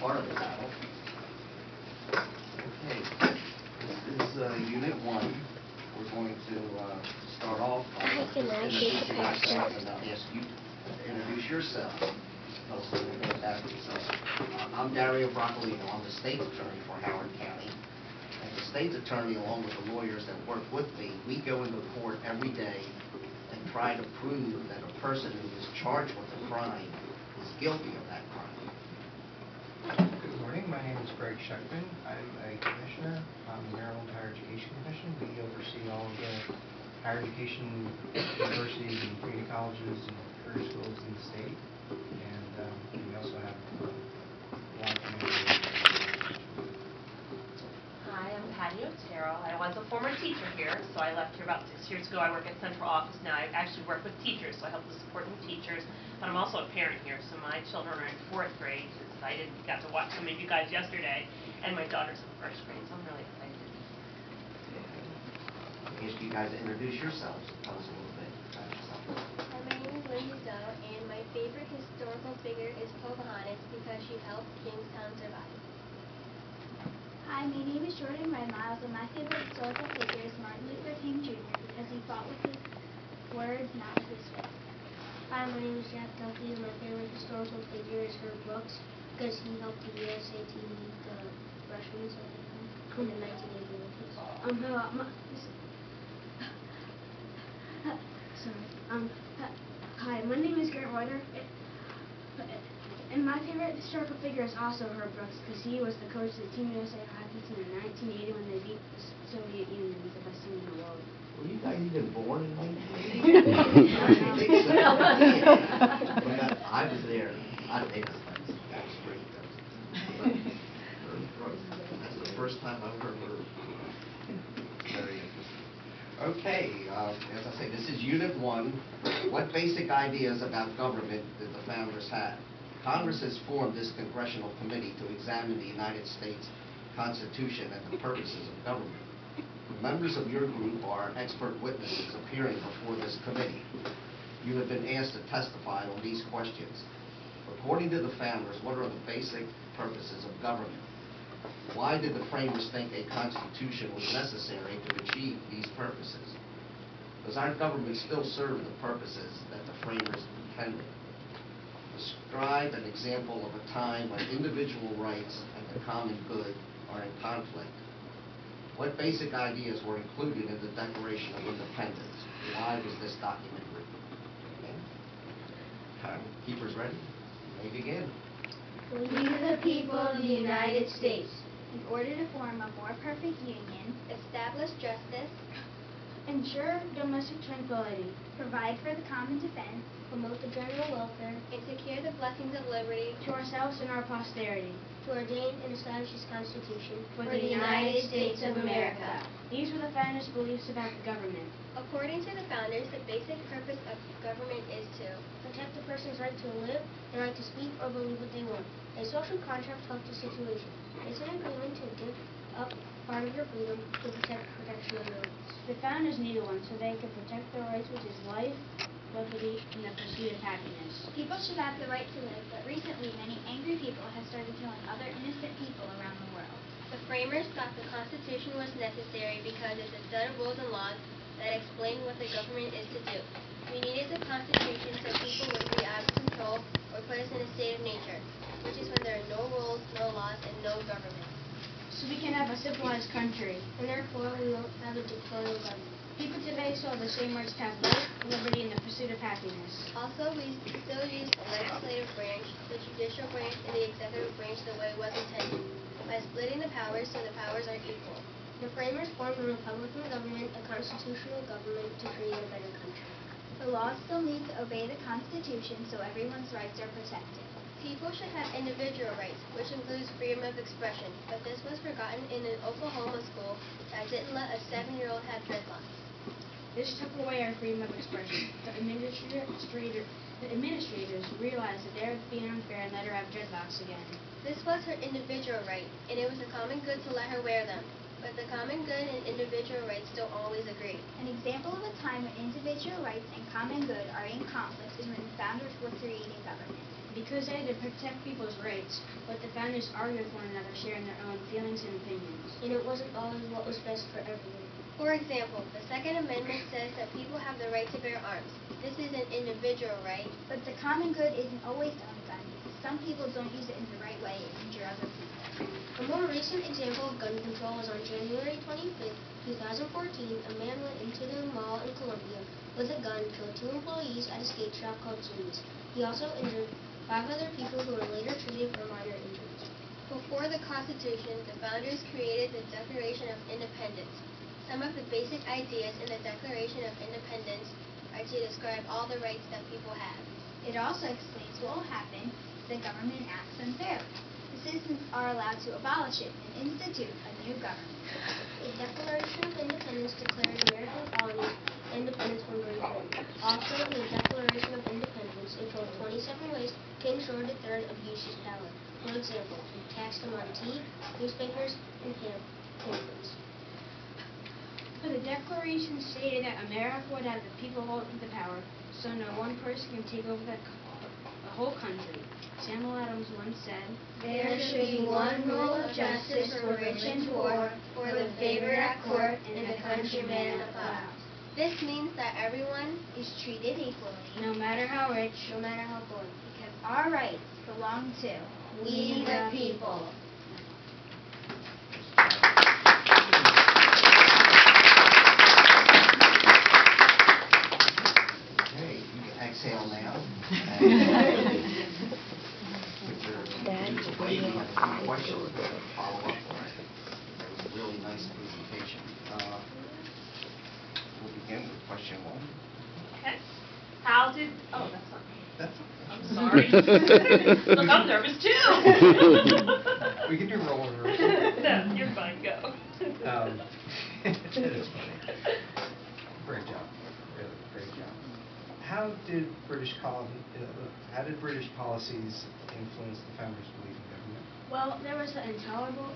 part of the battle. Okay, this is Unit 1. We're going to start off by just introducing ourselves, and I'll ask you to introduce yourself. Tell us a little bit about yourself. I'm Dario Broccolino. I'm the State's Attorney for Howard County. As the State's Attorney, along with the lawyers that work with me, we go into court every day and try to prove that a person who is charged with a crime is guilty of that crime. Good morning. My name is Greg Schechtman. I'm a commissioner on the Maryland Higher Education Commission. We oversee all of the higher education universities and community colleges and career schools in the state. And we also have a lot of community. Hi, I'm Patty Otero. I was a former teacher here, so I left here about 6 years ago. I work at central office now. I actually work with teachers, so I help to support the teachers. But I'm also a parent here, so my children are in 4th grade. Excited, got to watch some of you guys yesterday, and my daughter's in 1st grade, so I'm really excited. I ask you guys to introduce yourselves. Tell us a little bit about yourself. Hi, my name is Lindsay Doe, and my favorite historical figure is Pocahontas because she helped Kingstown survive. Hi, my name is Jordan Red Miles, and my favorite historical figure is Martin Luther King Jr. because he fought with his words, not with his fists. Hi, my name is Jack Duffy, and my favorite historical figure is Herb Brooks because he helped the USAT beat the Russians in the 1980 Hi, my name is Garrett Reuter, and my favorite historical figure is also Herb Brooks because he was the coach of the Team USA hockey team in 1980 when they beat the Soviet Union, the best team in the world. Were you guys even born in 1980? I was there. That was great. That's the first time I've ever heard. Very interesting. Okay, as I say, this is Unit 1. What basic ideas about government did the founders have? Congress has formed this Congressional Committee to examine the United States Constitution and the purposes of government. Members of your group are expert witnesses appearing before this committee. You have been asked to testify on these questions. According to the founders, what are the basic purposes of government? Why did the framers think a constitution was necessary to achieve these purposes? Does our government still serve the purposes that the framers intended? Describe an example of a time when individual rights and the common good are in conflict. What basic ideas were included in the Declaration of Independence? Why was this document written? Okay. Keepers ready? You may begin. We the people of the United States, in order to form a more perfect union, Establish justice, Ensure domestic tranquility, provide for the common defense, promote the general welfare, and secure the blessings of liberty to ourselves and our posterity, to ordain and establish this Constitution for the United States of America. These were the founders' beliefs about the government. According to the founders, the basic purpose of government is to protect the person's right to live, the right to speak or believe what they want. A social contract helps the situation. It's an agreement to give up part of your freedom to protect protection of your rights. The founders needed one so they could protect their rights, which is life, liberty, and the pursuit of happiness. People should have the right to live, but recently many angry people have started killing other innocent people around the world. The framers thought the Constitution was necessary because it's a set of rules and laws that explain what the government is to do. We needed the Constitution so people wouldn't be out of control or put us in a state of nature, which is when there are no rules, no laws, and no government. So we can have a civilized country. And therefore, we won't have a dictatorial government. People today still have the same rights to have life, liberty, and the pursuit of happiness. Also, we still use the legislative branch, the judicial branch, and the executive branch the way it was intended, by splitting the powers so the powers are equal. The framers formed a republican government, a constitutional government, to create a better country. The laws still need to obey the Constitution so everyone's rights are protected. People should have individual rights, which includes freedom of expression, but this was forgotten in an Oklahoma school that didn't let a 7-year-old have dreadlocks. This took away our freedom of expression. The administrators realized that they were being unfair and let her have dreadlocks again. This was her individual right, and it was a common good to let her wear them. But the common good and individual rights don't always agree. An example of a time when individual rights and common good are in conflict is when the founders were creating government. Because they had to protect people's rights, but the founders argued with one another, sharing their own feelings and opinions. And it wasn't always what was best for everyone. For example, the Second Amendment says that people have the right to bear arms. This is an individual right. But the common good isn't always to own a gun because some people don't use it in the right way and injure other people. A more recent example of gun control was on January 25th, 2014. A man went into the mall in Columbia with a gun, killed 2 employees at a skate shop called Jimmy's. He also injured 5 other people who were later treated for minor injuries. Before the Constitution, the founders created the Declaration of Independence. Some of the basic ideas in the Declaration of Independence are to describe all the rights that people have. It also explains what will happen if the government acts unfairly. The citizens are allowed to abolish it and institute a new government. The Declaration of Independence declared American colonies independence from Great Britain. Also, the Declaration of Independence, it told 27 ways King George III abused his power. For example, he taxed them on tea, newspapers, and pamphlets. But the Declaration stated that America would have the people holding the power, so no one person can take over the whole country. Samuel Adams once said, There should be one rule of justice for rich and poor, for the favored at court, and the countryman at the plow. This means that everyone Is treated equally no matter how rich, No matter how poor. because our rights belong to we the people. Okay, you can exhale now. Maybe you have a few questions to follow up on. That was a really nice presentation. We'll begin with question 1. Okay. How did, oh, that's not me. That's I'm sorry. Look, I'm nervous too. We can do role reversal. No, you're fine, go. That is funny. Great job, really great job. How did British policies influence the founders' belief in government? well, there was the Intolerable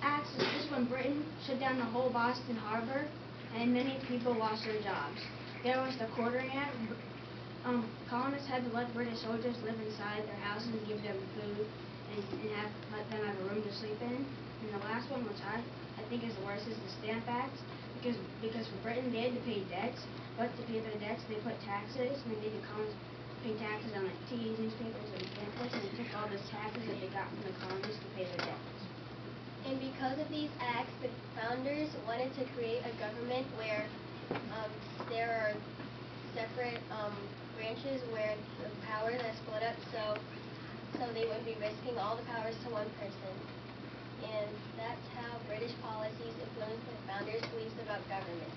Acts. This is when Britain shut down the whole Boston Harbor, and many people lost their jobs. There was the Quartering Act. Colonists had to let British soldiers live inside their houses and give them food and let them have a room to sleep in. And the last one, which I think is the worst, is the Stamp Act. Because for Britain, they had to pay debts, but to pay their debts, they put taxes, and they made the colonists pay taxes on like tea, newspapers, and pamphlets, and they took all those taxes that they got from the colonists to pay their debts. And because of these acts, the founders wanted to create a government where there are separate branches where the powers are split up, so they wouldn't be risking all the powers to one person. And that's how British policies influenced the founders' beliefs about government.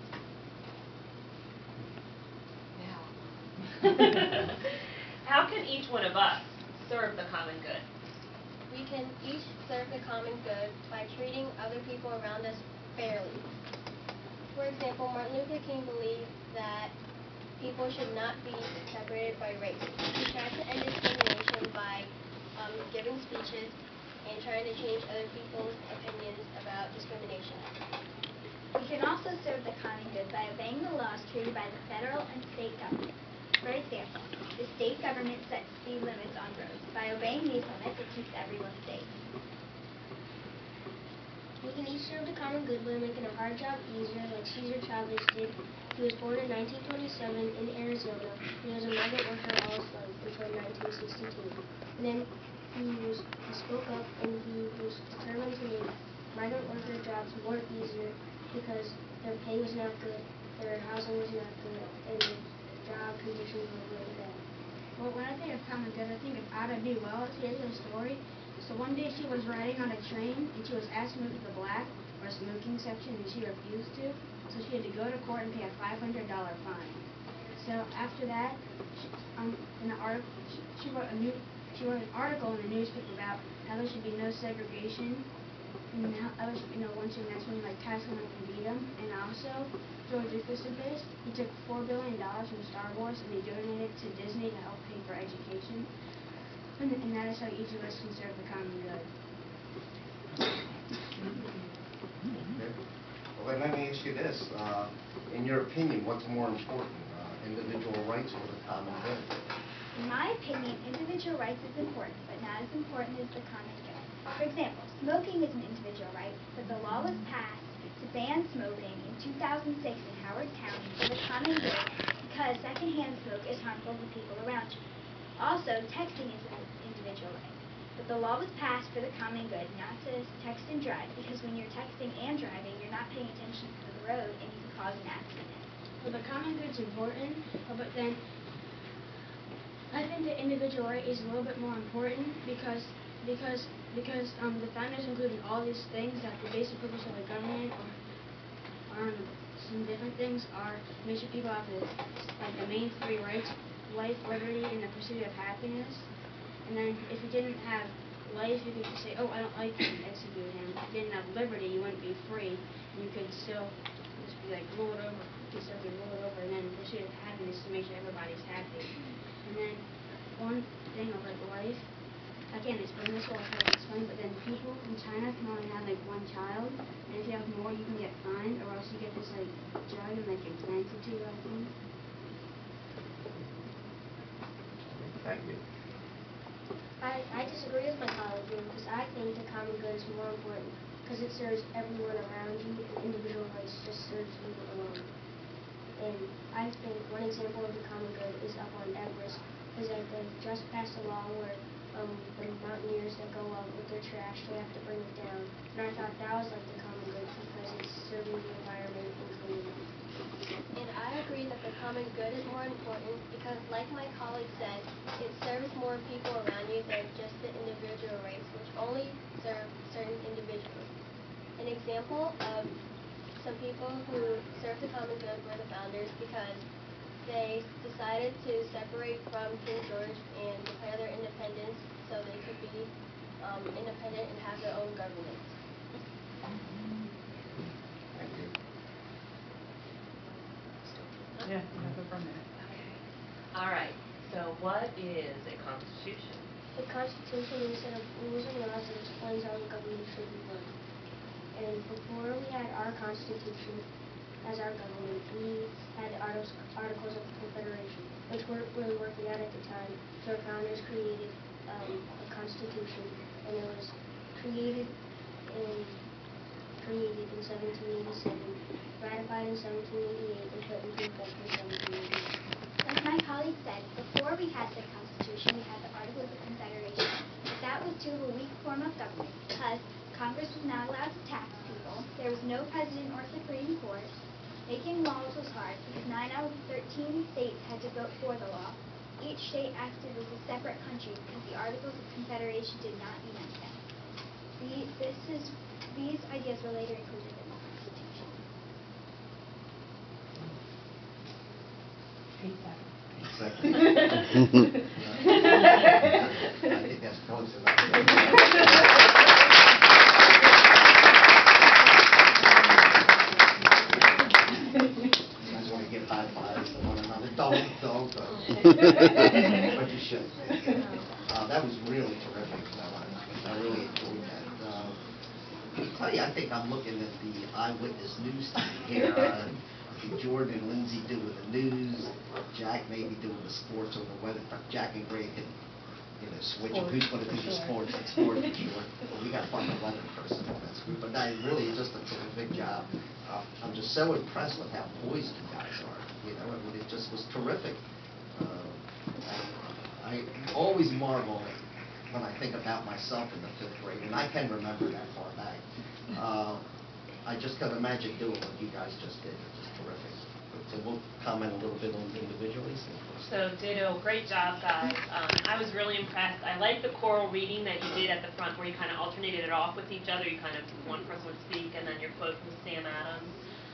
How can each one of us serve the common good? We can each serve the common good by treating other people around us fairly. For example, Martin Luther King believed that people should not be separated by race. He tried to end discrimination by giving speeches and trying to change other people's opinions about discrimination. We can also serve the common good by obeying the laws created by the federal and state government. For example, the state government sets speed limits on roads. By obeying these limits, it keeps everyone safe. We can each serve the common good by making a hard job easier, like Caesar Chavez did. He was born in 1927 in Arizona. He was a migrant worker all his life until 1962. And then he spoke up and he was determined to make migrant worker jobs more easier because their pay was not good, their housing was not good, and the job conditions were really bad. Well, when I think of common good, I think of Ada B. Wells. Here's her story. So one day she was riding on a train, and she was asked to move to the black or smoking section, and she refused to. So she had to go to court and pay a $500 fine. So after that, she wrote an article in the newspaper about how there should be no segregation, and how there should be no lynching. That's when like catch someone and beat them. And also, George Lucas did this. He took $4 billion from Star Wars and he donated it to Disney to help pay for education. And that is how each of us can serve the common good. Okay. Well, then let me ask you this. In your opinion, what's more important, individual rights or the common good? In my opinion, individual rights is important, but not as important as the common good. For example, smoking is an individual right, but the law was passed to ban smoking in 2006 in Howard County for the common good because secondhand smoke is harmful to people around you. Also, texting is an individual right, but the law was passed for the common good, not to text and drive, because when you're texting and driving, you're not paying attention to the road and you can cause an accident. Well, the common good's important, but then I think the individual right is a little bit more important because the founders included all these things that the basic purpose of the government or some different things are make sure people have the main three rights: life, liberty, and the pursuit of happiness. And then if you didn't have life, you could just say, oh, I don't like him, execute him. If you didn't have liberty, you wouldn't be free. You could still just be like ruled over. You could still be ruled over. And then the pursuit of happiness to make sure everybody's happy. And then one thing of like life, I can't explain this, so I'll try to explain, but then people in China can only have like one child, and if you have more, you can get fined, or else you get this like drug and like implanted to you, I think. Thank you. I disagree with my colleague because I think the common good is more important because it serves everyone around you, and individual rights just serves you alone. And I think one example of the common good is up on Everest, is that they just passed a law where the mountaineers that go out with their trash, they have to bring it down. And I thought that was like the common good because it's serving the environment and cleaning it. And I agree that the common good is more important because, like my colleague said, it serves more people around you than just the individual rights, which only serve certain individuals. An example of some people who served the common good were the founders because they decided to separate from King George and declare their independence so they could be independent and have their own government. Thank you. Yeah, you have it from there. All right, so what is a constitution? The Constitution is a set of rules and laws that explains how the government should be run. And before we had our Constitution as our government, we had the Articles of Confederation, which weren't really working out at the time. So our founders created a Constitution, and it was created in 1787, ratified in 1788, and put into effect in 1788. Like my colleague said, before we had the Constitution, we had the Articles of Confederation. But that was due to a weak form of government because Congress was not allowed to tax people. There was no president or Supreme Court. Making laws was hard because 9 out of 13 states had to vote for the law. Each state acted as a separate country because the Articles of Confederation did not unite them. These ideas were later included in the Constitution. Second. I think that's close enough. You guys want to give high fives to one another? Don't. But you should. That was really terrific. I really enjoyed that. I'll tell you, I think I'm looking at the eyewitness news team here. Jordan and Lindsay doing the news, Jack maybe doing the sports or the weather. Jack and Greg can, switch up who's going to do the sports. But we got to find a weather person in this group. But really just a terrific job. I'm just so impressed with how poised you guys are. I mean, it just was terrific. I always marvel when I think about myself in the 5th grade, and I can remember that far back. I just can't imagine doing what you guys just did. It's just terrific. So we'll comment a little bit on individually. So ditto, great job, guys. I was really impressed. I like the choral reading that you did at the front where you kind of alternated it off with each other. You kind of, one person would speak and then your quote from Sam Adams.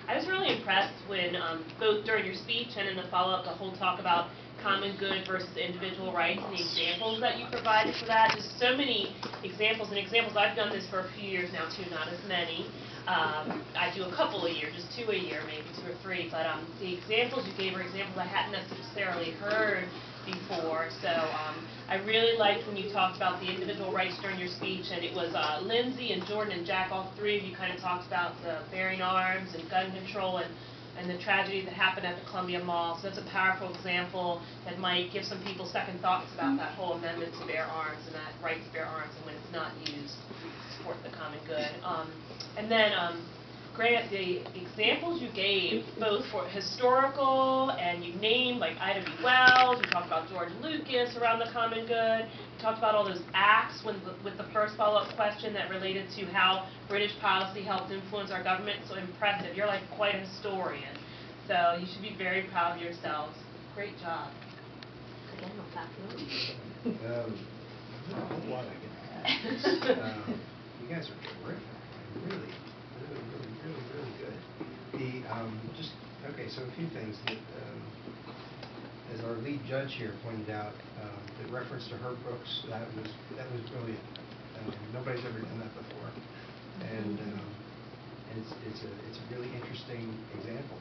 I was really impressed when, both during your speech and in the follow-up, the whole talk about common good versus individual rights and the examples that you provided for that. Just so many examples, and examples. I've done this for a few years now too, not as many. I do a couple a year, just 2 a year, maybe 2 or 3. But the examples you gave are examples I hadn't necessarily heard before. So I really liked when you talked about the individual rights during your speech, and it was Lindsay and Jordan and Jack, all 3 of you kind of talked about the bearing arms and gun control, and and the tragedy that happened at the Columbia Mall. So that's a powerful example that might give some people second thoughts about that whole amendment to bear arms and that right to bear arms and when it's not used to support the common good. And then, Grant, the examples you gave, both for historical and you named like Ida B. Wells, you talked about George Lucas around the common good, you talked about all those acts with the first follow-up question that related to how British policy helped influence our government. So impressive. You're like quite a historian. So you should be very proud of yourselves. Great job. Again, I'll clap you. There's not a whole lot I can add. You guys are terrific. Really good. So a few things that, as our lead judge here pointed out, the reference to Herb Brooks, that was brilliant. Nobody's ever done that before, and it's a really interesting example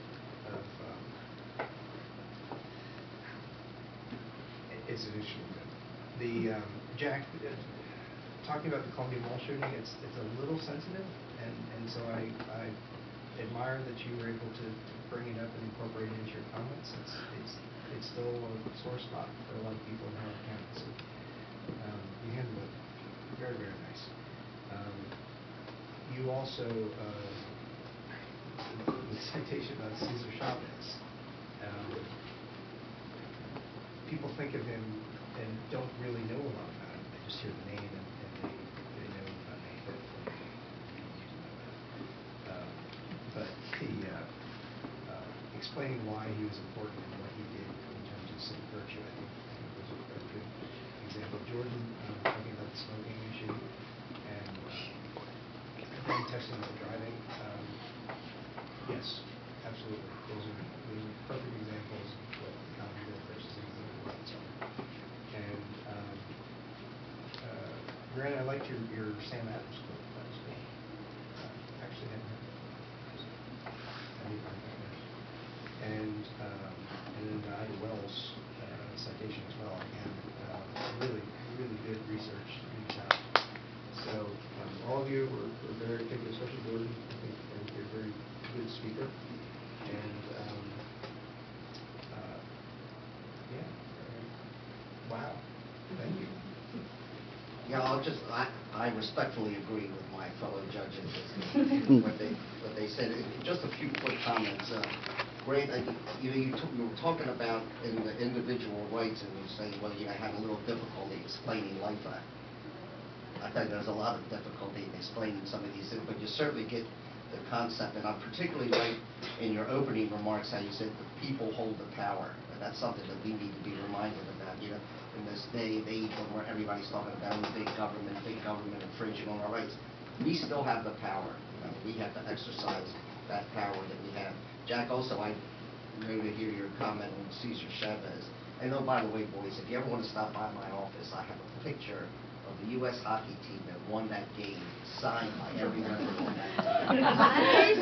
of it's an issue. Jack, talking about the Columbia Mall shooting, it's a little sensitive, and so I admire that you were able to bring it up and incorporate it into your comments. It's still a sore spot for a lot of people in Howard County. So you handled it very, very nice. You also the citation about Cesar Chavez. People think of him and don't really know a lot about him. They just hear the name and they know about him. But explaining why he was important and what he did in terms of civic virtue, I think was a good example. Jordan talking about the smoking issue and drug testing for driving. Yes, absolutely. Those are perfect examples of what the common good versus individual rights are. And Grant, I liked your Sam Adams quote. That was good. Actually, hadn't heard that. I didn't find that nice. And then the Ida Wells citation as well. Again, really good research, good job. So all of you were very, especially Jordan. I think you're a very good speaker. And wow, thank you. Yeah, I respectfully agree with my fellow judges what they said. Just a few quick comments. Great, you were talking about in the individual rights, and you say, well, you had a little difficulty explaining Life Act. I think there's a lot of difficulty in explaining some of these things, but you certainly get the concept, and I particularly like in your opening remarks how you said the people hold the power, and that's something that we need to be reminded about. In this day and age where everybody's talking about big government infringing on our rights, we still have the power. We have to exercise that power that we have. Jack, also, I know to hear your comment on Cesar Chavez. And oh, by the way, boys, if you ever want to stop by my office, I have a picture of the U.S. hockey team that won that game, signed by every member on that team.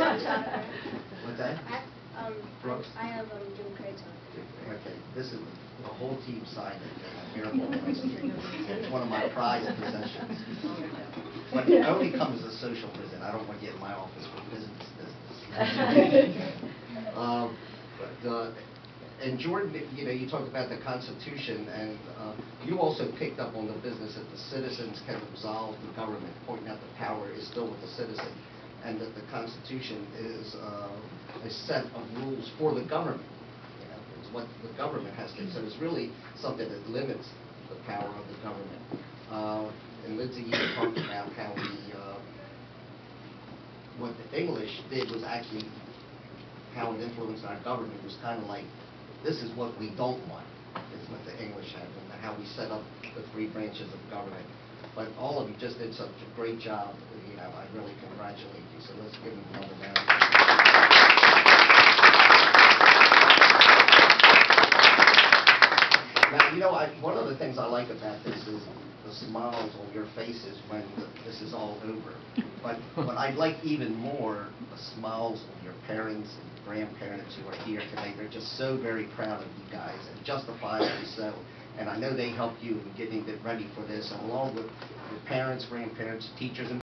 What's that? Brooks? I have Jim Craig's on. Okay, this is the whole team signed it. Miracle Ice Cream. It's one of my prized possessions. But it only comes as a social visit. I don't want to get in my office for business. And Jordan, you talked about the Constitution, and you also picked up on the business that the citizens can absolve the government, pointing out the power is still with the citizen, and that the Constitution is a set of rules for the government. It's what the government has to do. So it's really something that limits the power of the government. And Lindsay, you talked about how what the English did was actually how it influenced our government was kind of like, this is what we don't want, is what the English had, and how we set up the three branches of government. But all of you just did such a great job. I really congratulate you. So let's give them another round. Now, one of the things I like about this is the smiles on your faces when this is all over. But what I'd like even more, the smiles on your parents and grandparents who are here today. They're just so very proud of you guys, and justifiably so. And I know they helped you in getting ready for this, and along with your parents, grandparents, teachers, and